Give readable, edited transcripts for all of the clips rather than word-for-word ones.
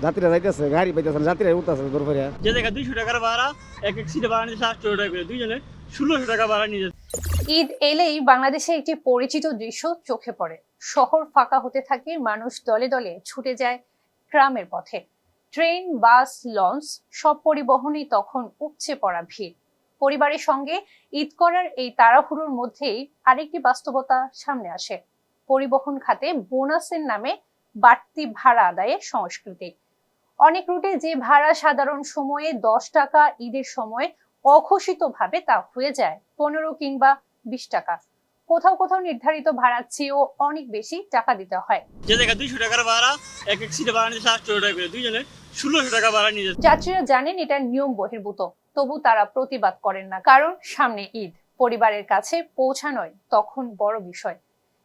যাত্রীরা যাইতেছে, গাড়ি পাইতেছে না, যাত্রীরা উঠতেছে দূর করে। যে জায়গায় 200 টাকার ভাড়া, এক এক সিটে ভাড়া নিচ্ছে 800 টাকা করে, দুইজনে 1600 টাকা ভাড়া নিয়ে যাচ্ছে। ঈদ এলেই বাংলাদেশে একটি পরিচিত দৃশ্য চোখে পড়ে। শহর ফাঁকা হতে থাকে, মানুষ দলে দলে ছুটে যায় গ্রামের পথে। ট্রেন, বাস, লঞ্চ সব পরিবহনেই তখন উপচে পড়া ভিড়। পরিবারের সঙ্গে ঈদ করার এই তাড়াহুড়োর মধ্যেই আরেকটি বাস্তবতা সামনে আসে। পরিবহন খাতে বোনাসের নামে বাড়তি ভাড়া আদায়ের সংস্কৃতি। অনেক রুটে যে ভাড়া সাধারণ সময়ে 10 টাকা, ঈদের সময় অঘোষিতভাবে তা হয়ে যায় 15 কিংবা 20 টাকা। কোথাও কোথাও নির্ধারিত ভাড়ার চেয়েও অনেক বেশি টাকা দিতে হয়। যে জায়গায় 200 টাকার ভাড়া, এক এক সিটে ভাড়া নিচ্ছে 800 টাকা করে, দুইজনে 1600 টাকা ভাড়া নিয়ে যাচ্ছে। যাত্রীরা জানেন এটা নিয়ম বহির্ভূত, তবু তারা প্রতিবাদ করেন না, কারণ সামনে ঈদ। পরিবারের কাছে পৌঁছানোই তখন বড় বিষয়।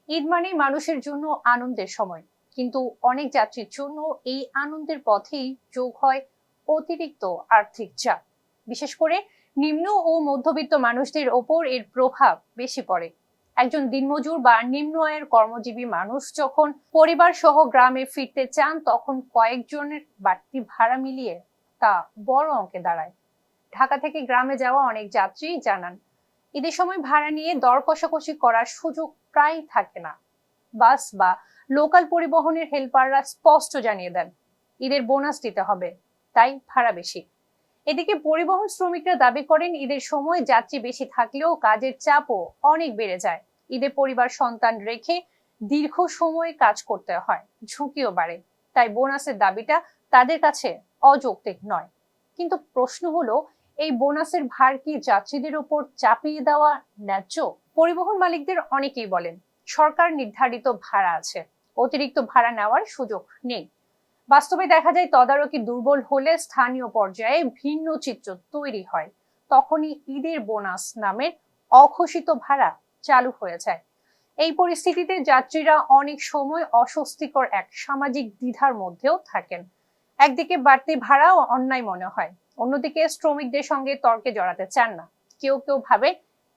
ঈদ মানে মানুষের জন্য আনন্দের সময়, কিন্তু অনেক যাত্রীর জন্য এই আনন্দের পথেই যোগ হয় অতিরিক্ত আর্থিক চাপ। বিশেষ করে নিম্ন ও মধ্যবিত্ত মানুষদের ওপর এর প্রভাব বেশি পড়ে। একজন দিনমজুর বা নিম্ন আয়ের কর্মজীবী মানুষ যখন পরিবার সহ গ্রামে ফিরতে চান, তখন কয়েকজনের বাড়তি ভাড়া মিলিয়ে তা বড় অঙ্কে দাঁড়ায়। ঢাকা থেকে গ্রামে যাওয়া অনেক যাত্রী জানান, ঈদের সময় ভাড়া নিয়ে দর কষাকষি করার সুযোগ প্রায় থাকে না। বাস বা লোকাল পরিবহনের হেল্পাররা স্পষ্ট জানিয়ে দেন, ঈদের বোনাস দিতে হবে, তাই ভাড়া বেশি। এদিকে পরিবহন শ্রমিকরা দাবি করেন, ঈদের সময় যাত্রী বেশি থাকলেও কাজের চাপও অনেক বেড়ে যায়। ঈদে পরিবার সন্তান রেখে দীর্ঘ সময় কাজ করতে হয়, ঝুঁকিও বাড়ে। তাই বোনাসের দাবিটা তাদের কাছে অযৌক্তিক নয়। কিন্তু প্রশ্ন হলো, এই বোনাসের ভার কি যাত্রীদের উপর চাপিয়ে দেওয়া ন্যায্য? পরিবহন মালিকদের অনেকেই বলেন, সরকার নির্ধারিত ভাড়া আছে, অতিরিক্ত ভাড়া নেওয়ার সুযোগ নেই। বাস্তবে দেখা যায়, তদারকি দুর্বল হলে স্থানীয় পর্যায়ে ভিন্ন চিত্র তৈরি হয়। তখনই ঈদের বোনাস নামের অঘোষিত ভাড়া চালু হয়ে যায়। এই পরিস্থিতিতে যাত্রীরা অনেক সময় অস্বস্তিকর এক সামাজিক দ্বিধার মধ্যেও থাকেন। একদিকে বাড়তি ভাড়াও অন্যায় মনে হয়, অন্যদিকে শ্রমিকদের সঙ্গে তর্কে জড়াতে চান না। কেউ কেউ ভাবে,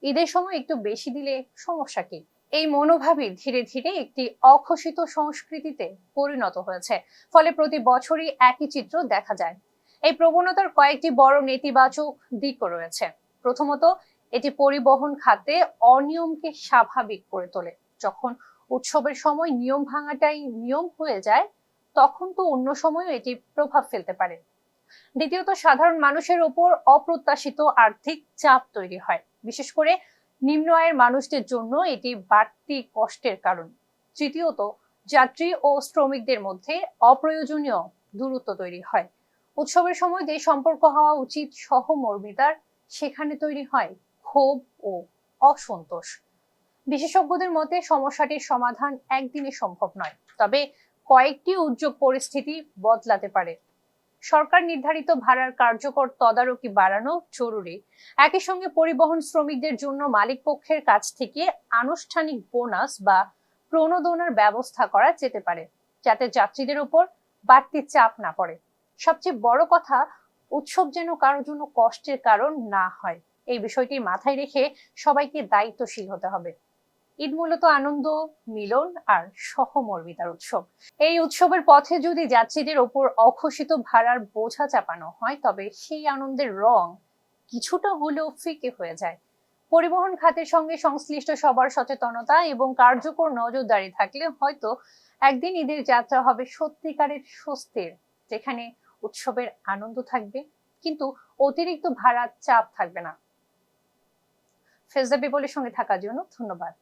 ঈদের সময় একটু বেশি দিলে সমস্যা কি? এই মনোভাবই ধীরে ধীরে একটি অঘোষিত সংস্কৃতিতে পরিণত হয়েছে। ফলে প্রতি বছরই একই চিত্র দেখা যায়। এই প্রবণতার কয়েকটি বড় নেতিবাচক দিকও রয়েছে। প্রথমত, এটি পরিবহন খাতে অনিয়মকে স্বাভাবিক করে তোলে। যখন উৎসবের সময় নিয়ম ভাঙাটাই নিয়ম হয়ে যায়, তখন তো অন্য সময়ও এটি প্রভাব ফেলতে পারে। দ্বিতীয়ত, সাধারণ মানুষের উপর অপ্রত্যাশিত আর্থিক চাপ তৈরি হয়। বিশেষ করে নিম্ন আয়ের মানুষদের জন্য এটি বাড়তি কষ্টের কারণ। তৃতীয়ত, যাত্রী ও শ্রমিকদের মধ্যে অপ্রয়োজনীয় দূরত্ব তৈরি হয়। উৎসবের সময় যে সম্পর্ক হওয়া উচিত সহমর্মিতার, সেখানে তৈরি হয় ক্ষোভ ও অসন্তোষ। বিশেষজ্ঞদের মতে সমস্যাটির সমাধান একদিনে সম্ভব নয়, তবে কয়েকটি উদ্যোগ পরিস্থিতি বদলাতে পারে। সরকার নির্ধারিত ভাড়ার কার্যকর তদারকি বাড়ানো জরুরি। একই সঙ্গে পরিবহন শ্রমিকদের জন্য মালিক পক্ষের কাছ থেকে আনুষ্ঠানিক বোনাস বা প্রণোদনার ব্যবস্থা করা যেতে পারে, যাতে যাত্রীদের উপর বাড়তি চাপ না পড়ে। সবচেয়ে বড় কথা, উৎসব যেন কারোর জন্য কষ্টের কারণ না হয়। এই বিষয়টি মাথায় রেখে সবাইকে দায়িত্বশীল হতে হবে। ঈদ মূলত আনন্দ, মিলন আর সহমর্মিতার উৎসব। এই উৎসবের পথে যদি যাত্রীদের ওপর অঘোষিত ভাড়ার বোঝা চাপানো হয়, তবে সেই আনন্দের রং কিছুটা হলেও ফিকে হয়ে যায়। পরিবহন খাতের সঙ্গে সংশ্লিষ্ট সবার সচেতনতা এবং কার্যকর নজরদারি থাকলে হয়তো একদিন ঈদের যাত্রা হবে সত্যিকারের স্বস্তির, যেখানে উৎসবের আনন্দ থাকবে, কিন্তু অতিরিক্ত ভাড়ার চাপ থাকবে না। ফেজদা বিপলের সঙ্গে থাকার জন্য ধন্যবাদ।